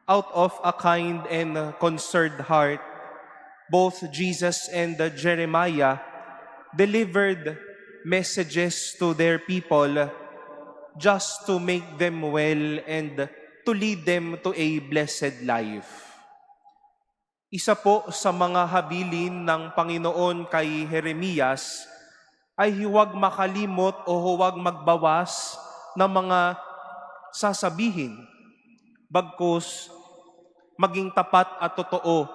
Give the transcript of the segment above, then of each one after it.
Out of a kind and concerned heart, both Jesus and Jeremiah delivered messages to their people just to make them well and to lead them to a blessed life. Isa po sa mga habilin ng Panginoon kay Jeremias ay huwag makalimot o huwag magbawas ng mga sasabihin, bagkus maging tapat at totoo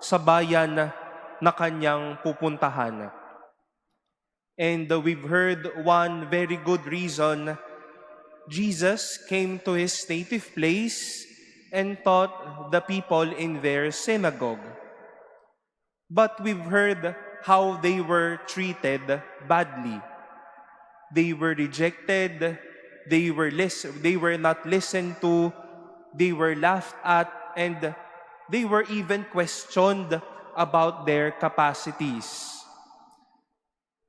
sa bayan na kanyang pupuntahan. And we've heard one very good reason. Jesus came to his native place and taught the people in their synagogue. But we've heard how they were treated badly. They were rejected, they were not listened to, they were laughed at, and they were even questioned about their capacities.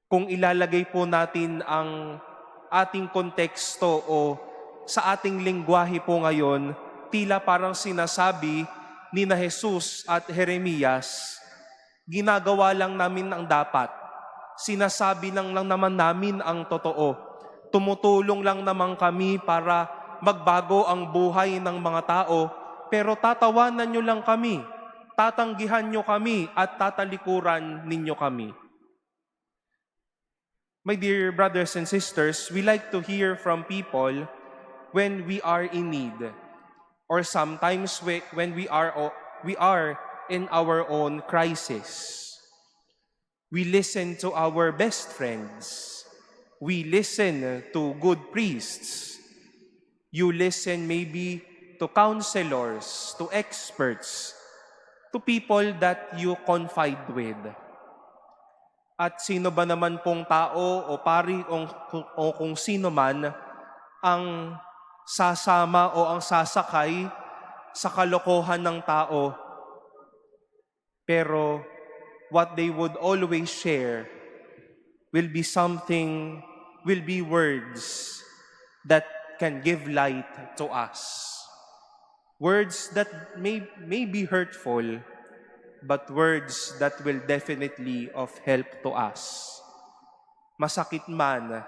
Kung ilalagay po natin ang ating konteksto o sa ating lengguwahe po ngayon, tila parang sinasabi ni na Jesus at Jeremias, ginagawa lang namin ang dapat. Sinasabi lang naman namin ang totoo. Tumutulong lang naman kami para magbago ang buhay ng mga tao, pero tatawanan nyo lang kami, tatanggihan nyo kami, at tatalikuran ninyo kami. My dear brothers and sisters, we like to hear from people when we are in need, or sometimes when we are in our own crisis. We listen to our best friends. We listen to good priests. You listen maybe to counselors, to experts, to people that you confide with. At sino ba naman pong tao o pari o kung sino man ang sasama o ang sasakay sa kalokohan ng tao, pero what they would always share will be words that can give light to us. Words that may be hurtful, but words that will definitely of help to us. Masakit man,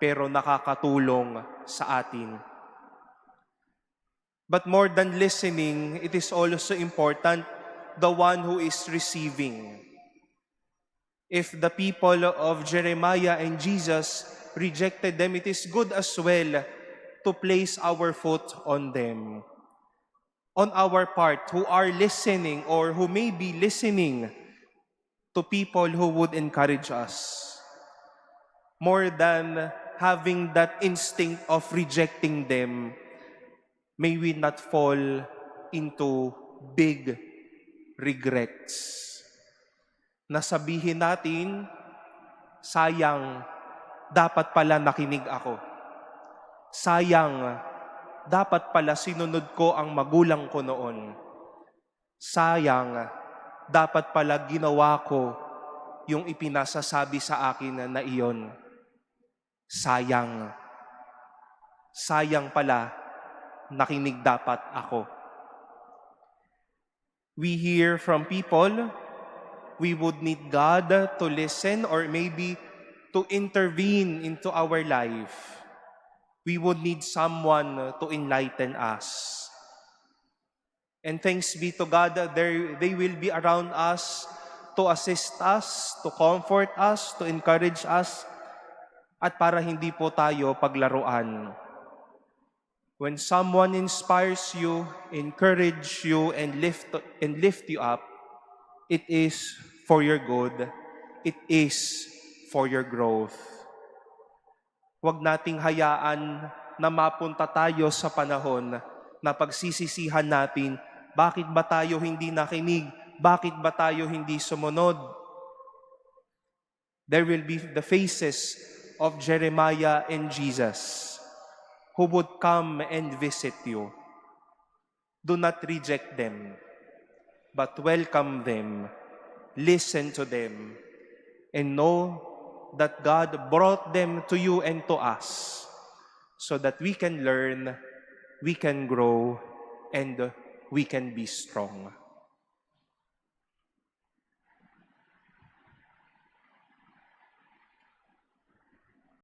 pero nakakatulong sa atin. But more than listening, it is also important the one who is receiving. If the people of Jeremiah and Jesus rejected them, it is good as well to place our foot on them. On our part, who are listening or who may be listening to people who would encourage us. More than having that instinct of rejecting them, may we not fall into big regrets. Nasabihin natin, sayang, dapat pala nakinig ako. Sayang, dapat pala sinunod ko ang magulang ko noon. Sayang, dapat pala ginawa ko yung ipinasasabi sa akin na iyon. Sayang. Sayang pala, nakinig dapat ako. We hear from people, we would need God to listen or maybe to intervene into our life. We would need someone to enlighten us. And thanks be to God that they will be around us to assist us, to comfort us, to encourage us, at para hindi po tayo paglaruan. When someone inspires you, encourage you, and lift you up, it is for your good. It is for your growth. Huwag nating hayaan na mapunta tayo sa panahon na pagsisisihan natin, bakit ba tayo hindi nakinig? Bakit ba tayo hindi sumunod? There will be the faces of Jeremiah and Jesus who would come and visit you. Do not reject them, but welcome them, listen to them, and know that God brought them to you and to us so that we can learn, we can grow, and we can be strong.